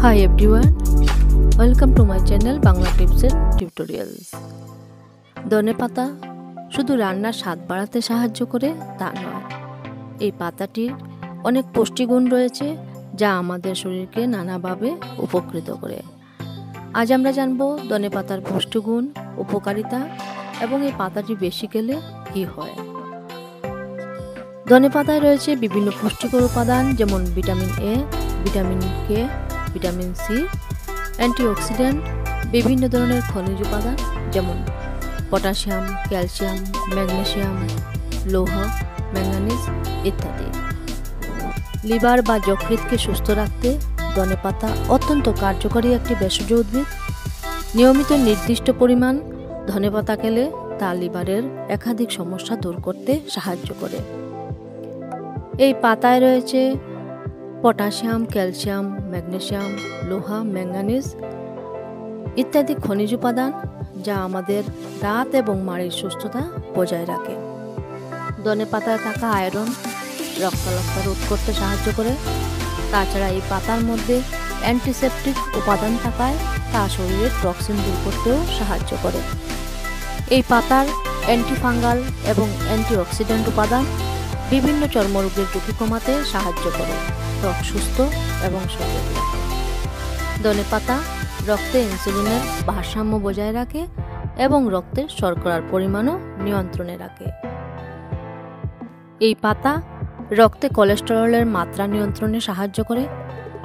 Hi everyone, welcome to my channel Bangla tips and tutorials. ধনে পাতা শুধু রান্নার স্বাদ বাড়াতে সাহায্য করে তা নয়, এই পাতাটির অনেক পুষ্টিগুণ রয়েছে যা আমাদের শরীরকে নানাভাবে উপকৃত করে। আজ আমরা জানব ধনে পাতার পুষ্টিগুণ, উপকারিতা এবং এই পাতাটি বেশি খেলে কী হয়। ধনে পাতায় রয়েছে বিভিন্ন পুষ্টিকর উপাদান যেমন vitamin A, vitamin K, vitamin C, antioxidant, বিভিন্ন ধরনের খনিজ উপাদান যেমন পটাশিয়াম, ক্যালসিয়াম, ম্যাগনেসিয়াম, লৌহ, ম্যাঙ্গানিজ ইত্যাদি। লিভার বা যকৃৎকে সুস্থ রাখতে ধনে পাতা অত্যন্ত কার্যকরী একটি ভেষজ উদ্ভিদ। নিয়মিত নির্দিষ্ট পরিমাণ ধনে পাতা খেলে তা লিভারের একাধিক সমস্যা দূর করতে সাহায্য করে। এই পাতায় রয়েছে পটাশিয়াম, ক্যালসিয়াম, ম্যাগনেসিয়াম, লোহা, ম্যাঙ্গানিজ ইত্যাদি খনিজ উপাদান যা আমাদের দাঁত এবং মাড়ির সুস্থতা বজায় রাখে। ধনে পাতায় থাকা আয়রন রক্তাল্পতা রোধ করতে সাহায্য করে। তাছাড়া এই পাতার মধ্যে অ্যান্টিসেপটিক উপাদান থাকায় তা শরীরের টক্সিন দূর করতেও সাহায্য করে। এই পাতার অ্যান্টিফাঙ্গাল এবং অ্যান্টিঅক্সিডেন্ট উপাদান বিভিন্ন চর্মরোগের ঝুঁকি কমাতে সাহায্য করে, ত্বক সুস্থ এবং সতেজ রাখে। ধনে পাতা রক্তে ইনসুলিনের ভারসাম্য বজায় রাখে এবং রক্তের শর্করার পরিমাণও নিয়ন্ত্রণে রাখে। এই পাতা রক্তে কোলেস্টেরলের মাত্রা নিয়ন্ত্রণে সাহায্য করে।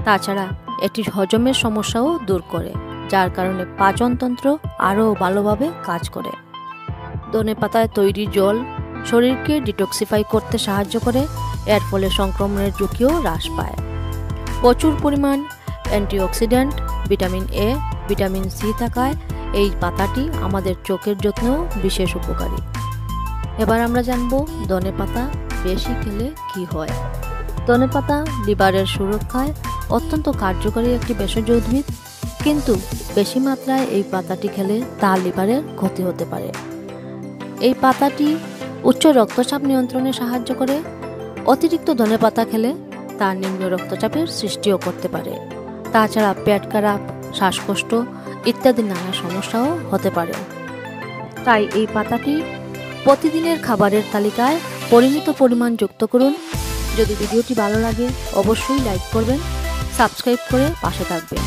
তাছাড়া এটি হজমের সমস্যাও দূর করে, যার কারণে পাচনতন্ত্র আরও ভালোভাবে কাজ করে। ধনে পাতায় তৈরি জল শরীরকে ডিটক্সিফাই করতে সাহায্য করে, এর ফলে সংক্রমণের ঝুঁকিও হ্রাস পায়। প্রচুর পরিমাণ antioxidant, vitamin A, vitamin C থাকায় এই পাতাটি আমাদের চোখের যত্নেও বিশেষ উপকারী। এবার আমরা জানব ধনে পাতা বেশি খেলে কি হয়। ধনে পাতা লিভারের সুরক্ষায় অত্যন্ত কার্যকরী একটি ভেষজ উদ্ভিদ, কিন্তু বেশি মাত্রায় এই পাতাটি খেলে তা লিভারের ক্ষতি হতে পারে। এই পাতাটি উচ্চ রক্তচাপ নিয়ন্ত্রণে সাহায্য করে। অতিরিক্ত ধনে পাতা খেলে তা নিম্ন রক্তচাপের সৃষ্টিও করতে পারে। তাছাড়া পেট খারাপ, শ্বাসকষ্ট ইত্যাদি নানা সমস্যাও হতে পারে। তাই এই পাতাটি প্রতিদিনের খাবারের তালিকায় পরিমিত পরিমাণ যুক্ত করুন। যদি ভিডিওটি ভালো লাগে অবশ্যই লাইক করবেন, সাবস্ক্রাইব করে পাশে থাকবেন।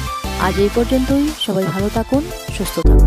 আজ এই পর্যন্তই। সবাই ভালো থাকুন, সুস্থ থাকুন।